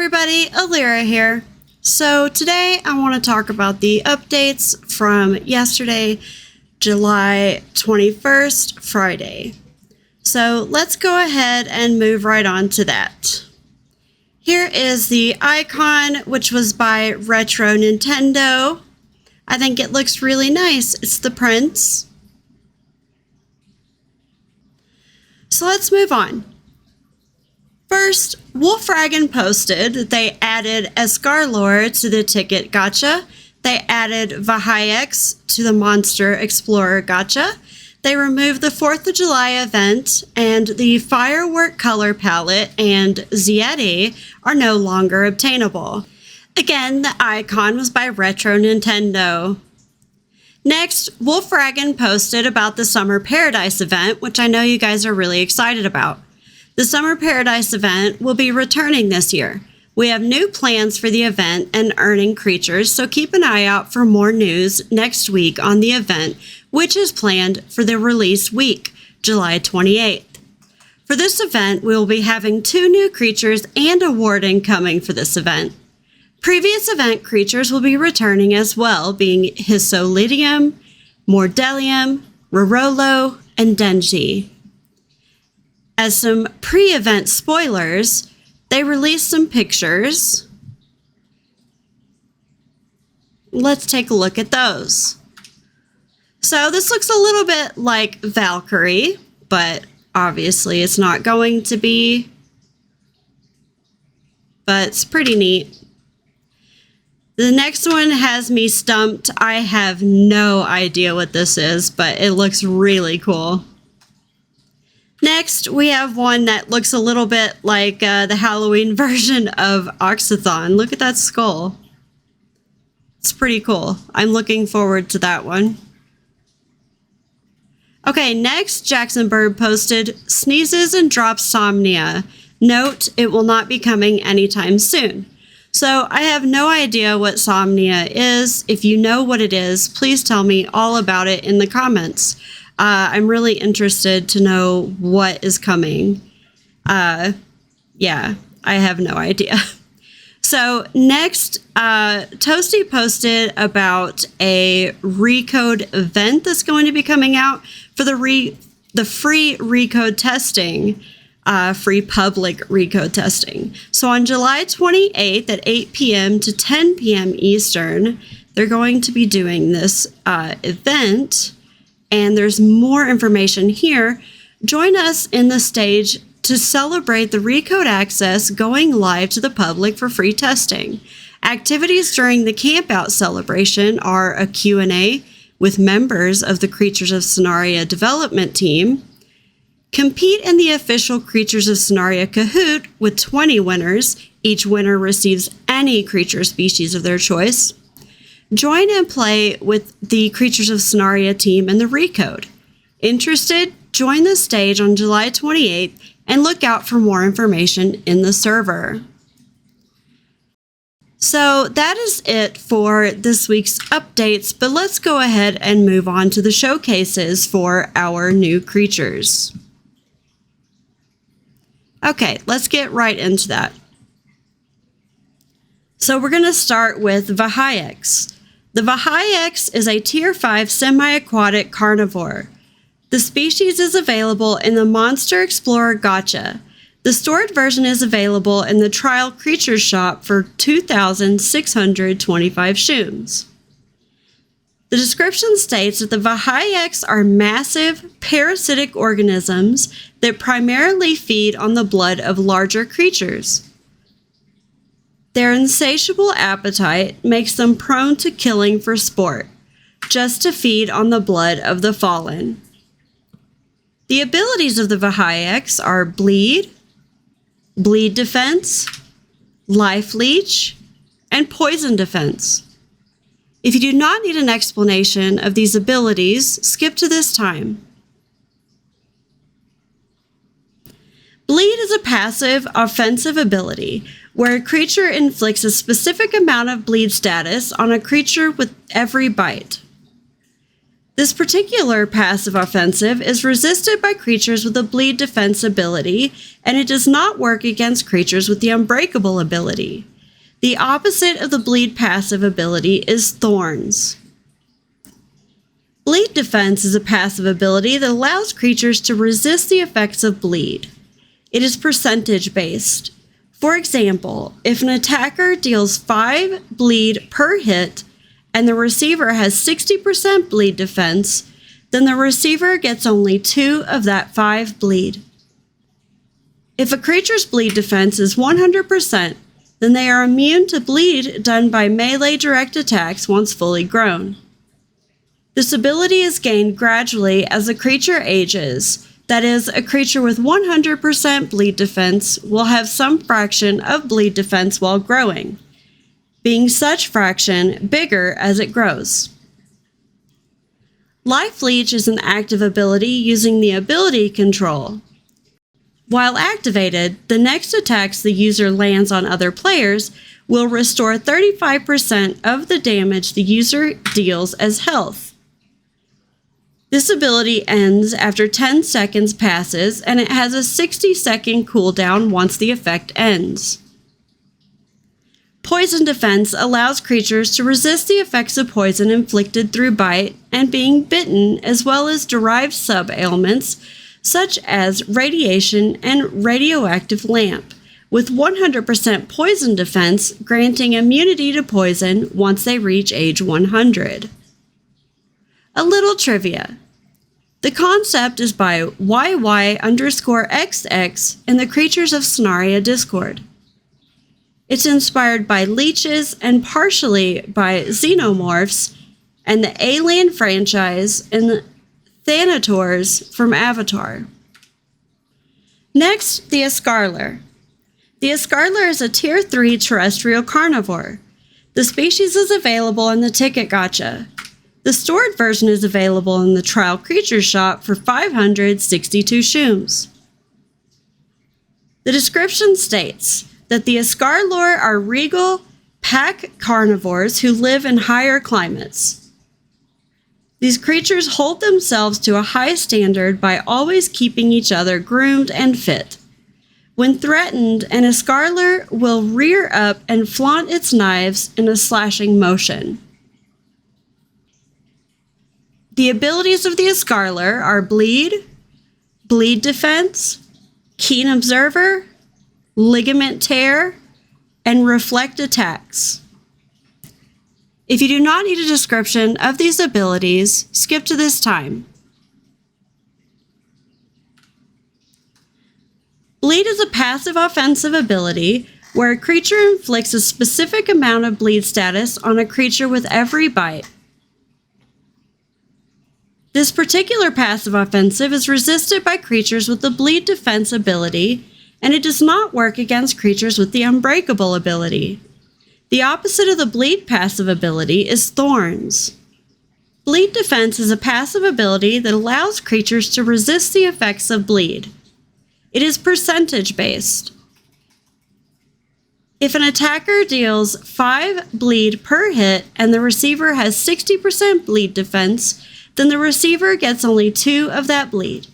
everybody, Elirra here. So today I want to talk about the updates from yesterday, July 21st, Friday. So let's go ahead and move right on to that. Here is the icon, which was by Retro Nintendo. I think it looks really nice. It's the prince. So let's move on. First, Wolfragon posted that they added Eskarlor to the ticket gacha. They added Vahiaex to the Monster Explorer gacha. They removed the 4th of July event, and the firework color palette and Zieti are no longer obtainable. Again, the icon was by Retro Nintendo. Next, Wolfragon posted about the Summer Paradise event, which I know you guys are really excited about. The Summer Paradise event will be returning this year. We have new plans for the event and earning creatures, so keep an eye out for more news next week on the event, which is planned for the release week, July 28th. For this event, we will be having 2 new creatures and a warden coming for this event. Previous event creatures will be returning as well, being Hisolidium, Mordelium, Rorolo, and Denji. As some pre-event spoilers, they released some pictures. Let's take a look at those. So this looks a little bit like Valkyrie, but obviously it's not going to be. But it's pretty neat. The next one has me stumped. I have no idea what this is, but it looks really cool. Next, we have one that looks a little bit like the Halloween version of Oxython. Look at that skull. It's pretty cool. I'm looking forward to that one. Okay, next, Jackson Bird posted, sneezes and drops Somnia. Note, it will not be coming anytime soon. So I have no idea what Somnia is. If you know what it is, please tell me all about it in the comments. I'm really interested to know what is coming. Yeah, I have no idea. So next, Toasty posted about a Recode event that's going to be coming out for the free Recode testing, free public Recode testing. So on July 28th at 8 p.m. to 10 p.m. Eastern, they're going to be doing this event. And there's more information here. Join us in the stage to celebrate the Recode access going live to the public for free testing. Activities during the campout celebration are a Q&A with members of the Creatures of Sonaria development team. Compete in the official Creatures of Sonaria Kahoot with 20 winners. Each winner receives any creature species of their choice. Join and play with the Creatures of Sonaria team and the Recode. Interested? Join the stage on July 28th and look out for more information in the server. So that is it for this week's updates, but let's go ahead and move on to the showcases for our new creatures. Okay, let's get right into that. So we're going to start with Vahiaex. The Vahiaex is a Tier 5 semi-aquatic carnivore. The species is available in the Monster Explorer gacha. The stored version is available in the Trial Creatures shop for 2,625 shooms. The description states that the Vahiaex are massive, parasitic organisms that primarily feed on the blood of larger creatures. Their insatiable appetite makes them prone to killing for sport, just to feed on the blood of the fallen. The abilities of the Vahiaex are Bleed, Bleed Defense, Life Leech, and Poison Defense. If you do not need an explanation of these abilities, skip to this time. Bleed is a passive, offensive ability where a creature inflicts a specific amount of bleed status on a creature with every bite. This particular passive offensive is resisted by creatures with a bleed defense ability, and it does not work against creatures with the unbreakable ability. The opposite of the bleed passive ability is thorns. Bleed defense is a passive ability that allows creatures to resist the effects of bleed. It is percentage based. For example, if an attacker deals 5 bleed per hit and the receiver has 60% bleed defense, then the receiver gets only 2 of that 5 bleed. If a creature's bleed defense is 100%, then they are immune to bleed done by melee direct attacks once fully grown. This ability is gained gradually as a creature ages. That is, a creature with 100% bleed defense will have some fraction of bleed defense while growing, being such fraction bigger as it grows. Life Leech is an active ability using the ability control. While activated, the next attacks the user lands on other players will restore 35% of the damage the user deals as health. This ability ends after 10 seconds passes, and it has a 60-second cooldown once the effect ends. Poison defense allows creatures to resist the effects of poison inflicted through bite and being bitten, as well as derived sub-ailments such as radiation and radioactive lamp, with 100% poison defense granting immunity to poison once they reach age 100. A little trivia. The concept is by YY_XX in the Creatures of Sonaria Discord. It's inspired by leeches and partially by xenomorphs and the Alien franchise and the Thanators from Avatar. Next, the Eskarlor. The Eskarlor is a Tier 3 terrestrial carnivore. The species is available in the Ticket Gacha. The stored version is available in the Trial Creature Shop for 562 shooms. The description states that the Eskarlor are regal pack carnivores who live in higher climates. These creatures hold themselves to a high standard by always keeping each other groomed and fit. When threatened, an Eskarlor will rear up and flaunt its knives in a slashing motion. The abilities of the Eskarlor are Bleed, Bleed Defense, Keen Observer, Ligament Tear, and Reflect Attacks. If you do not need a description of these abilities, skip to this time. Bleed is a passive offensive ability where a creature inflicts a specific amount of bleed status on a creature with every bite. This particular passive offensive is resisted by creatures with the bleed defense ability, and it does not work against creatures with the unbreakable ability. The opposite of the bleed passive ability is thorns. Bleed defense is a passive ability that allows creatures to resist the effects of bleed. It is percentage based. If an attacker deals 5 bleed per hit and the receiver has 60% bleed defense, then the receiver gets only 2 of that bleed.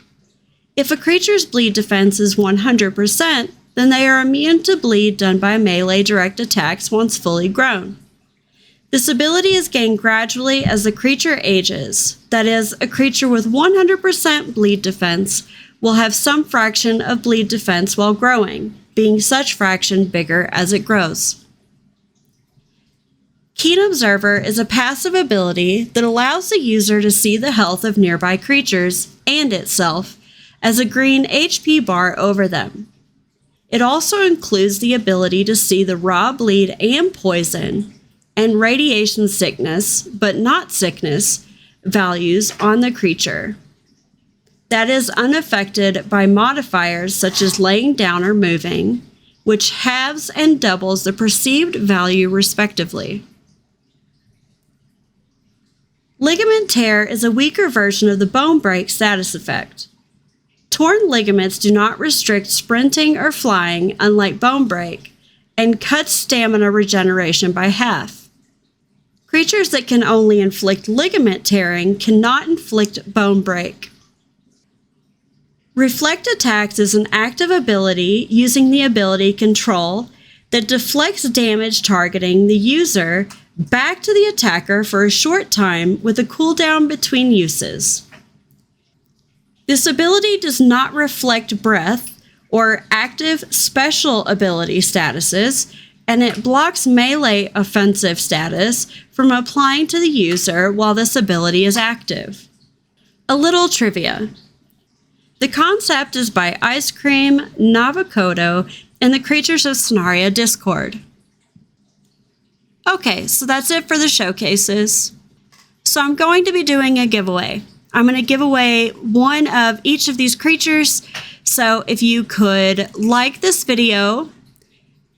If a creature's bleed defense is 100%, then they are immune to bleed done by melee direct attacks once fully grown. This ability is gained gradually as the creature ages. That is, a creature with 100% bleed defense will have some fraction of bleed defense while growing, being such fraction bigger as it grows. Keen Observer is a passive ability that allows the user to see the health of nearby creatures and itself as a green HP bar over them. It also includes the ability to see the raw bleed and poison and radiation sickness, but not sickness, values on the creature. That is unaffected by modifiers such as laying down or moving, which halves and doubles the perceived value respectively. Ligament Tear is a weaker version of the Bone Break status effect. Torn ligaments do not restrict sprinting or flying, unlike Bone Break, and cut stamina regeneration by half. Creatures that can only inflict ligament tearing cannot inflict bone break. Reflect Attacks is an active ability using the ability Control that deflects damage targeting the user back to the attacker for a short time with a cooldown between uses. This ability does not reflect breath or active special ability statuses, and it blocks melee offensive status from applying to the user while this ability is active. A little trivia. The concept is by Ice Cream, Navakoto, and the Creatures of Sonaria Discord. Okay, so that's it for the showcases. So I'm going to be doing a giveaway. I'm going to give away one of each of these creatures. So if you could like this video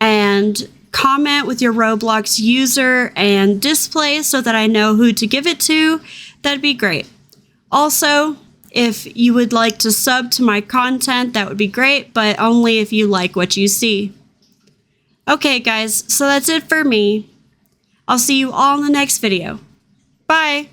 and comment with your Roblox user and display so that I know who to give it to, that'd be great. Also, if you would like to sub to my content, that would be great, but only if you like what you see. Okay, guys, so that's it for me. I'll see you all in the next video. Bye!